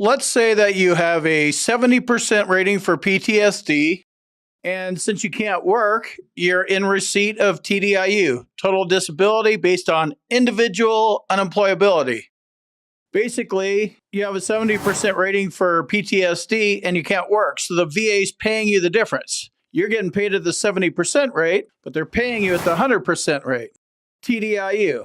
Let's say that you have a 70% rating for PTSD, and since you can't work, you're in receipt of TDIU, total disability based on individual unemployability. Basically, you have a 70% rating for PTSD and you can't work, so the VA is paying you the difference. You're getting paid at the 70% rate, but they're paying you at the 100% rate. TDIU.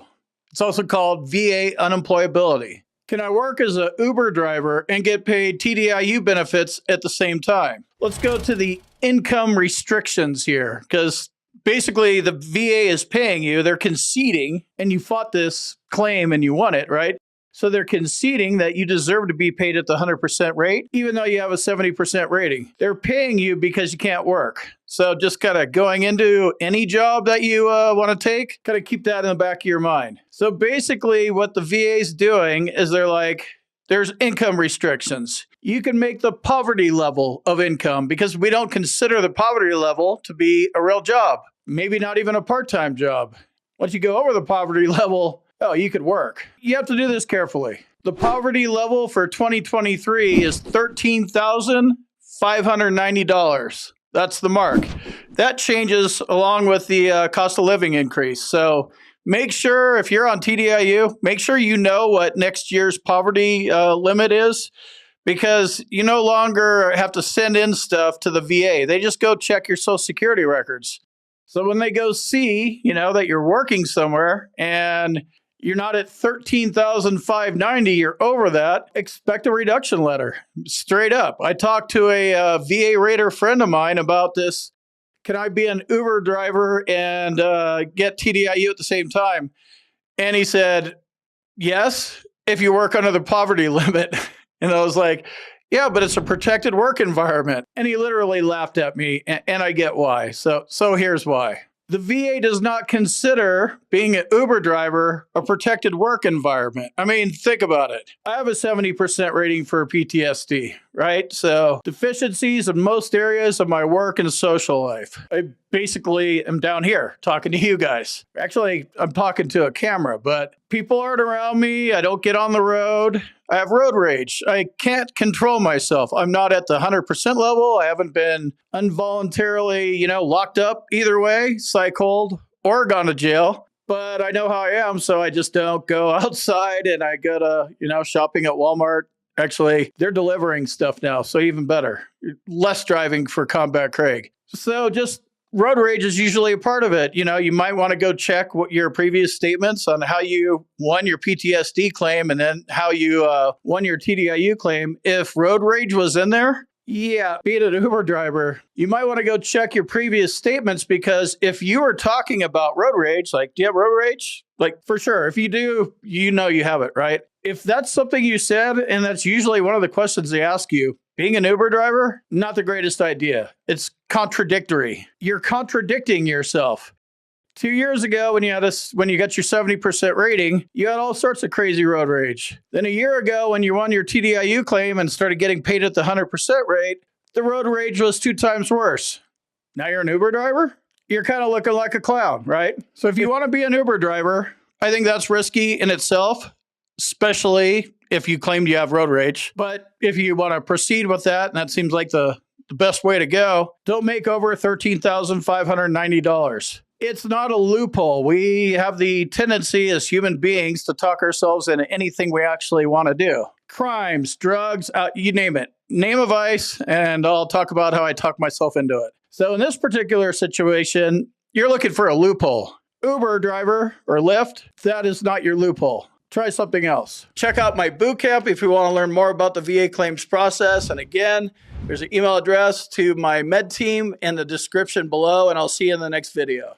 It's also called VA unemployability. Can I work as an Uber driver and get paid TDIU benefits at the same time? Let's go to the income restrictions here, because basically the VA is paying you, they're conceding, and you fought this claim and you won it, right? So they're conceding that you deserve to be paid at the 100% rate, even though you have a 70% rating. They're paying you because you can't work. So just kind of going into any job that you want to take, kind of keep that in the back of your mind. So basically what the VA is doing is they're like, there's income restrictions. You can make the poverty level of income because we don't consider the poverty level to be a real job, maybe not even a part-time job. Once you go over the poverty level, oh, you could work. You have to do this carefully. The poverty level for 2023 is $13,590. That's the mark. That changes along with the cost of living increase. So make sure if you're on TDIU, make sure you know what next year's poverty limit is, because you no longer have to send in stuff to the VA. They just go check your Social Security records. So when they go see, that you're working somewhere and you're not at $13,590, you're over that, expect a reduction letter. Straight up. I talked to a VA rater friend of mine about this. Can I be an Uber driver and get TDIU at the same time? And he said, yes, if you work under the poverty limit. And I was like, yeah, but it's a protected work environment. And he literally laughed at me, and I get why. So here's why. The VA does not consider being an Uber driver a protected work environment. I mean, think about it. I have a 70% rating for PTSD, right? So deficiencies in most areas of my work and social life. I basically am down here talking to you guys. Actually, I'm talking to a camera, but people aren't around me. I don't get on the road. I have road rage. I can't control myself. I'm not at the 100% level. I haven't been involuntarily, locked up either way, psyched or gone to jail. But I know how I am, so I just don't go outside, and I go to, shopping at Walmart. Actually, they're delivering stuff now, so even better. Less driving for Combat Craig. So just road rage is usually a part of it. You might want to go check what your previous statements on how you won your PTSD claim and then how you won your TDIU claim. If road rage was in there, yeah, being an Uber driver, you might want to go check your previous statements, because if you were talking about road rage, like, do you have road rage? Like, for sure. If you do, you have it, right? If that's something you said, and that's usually one of the questions they ask you, being an Uber driver, not the greatest idea. It's contradictory. You're contradicting yourself. 2 years ago, when you got your 70% rating, you had all sorts of crazy road rage. Then a year ago, when you won your TDIU claim and started getting paid at the 100% rate, the road rage was 2 times worse. Now you're an Uber driver? You're kind of looking like a clown, right? So if you want to be an Uber driver, I think that's risky in itself, especially if you claim you have road rage. But if you want to proceed with that, and that seems like the best way to go, don't make over $13,590. It's not a loophole. We have the tendency as human beings to talk ourselves into anything we actually want to do. Crimes, drugs, you name it. Name a vice, and I'll talk about how I talk myself into it. So in this particular situation, you're looking for a loophole. Uber driver or Lyft, that is not your loophole. Try something else. Check out my bootcamp if you want to learn more about the VA claims process. And again, there's an email address to my med team in the description below, and I'll see you in the next video.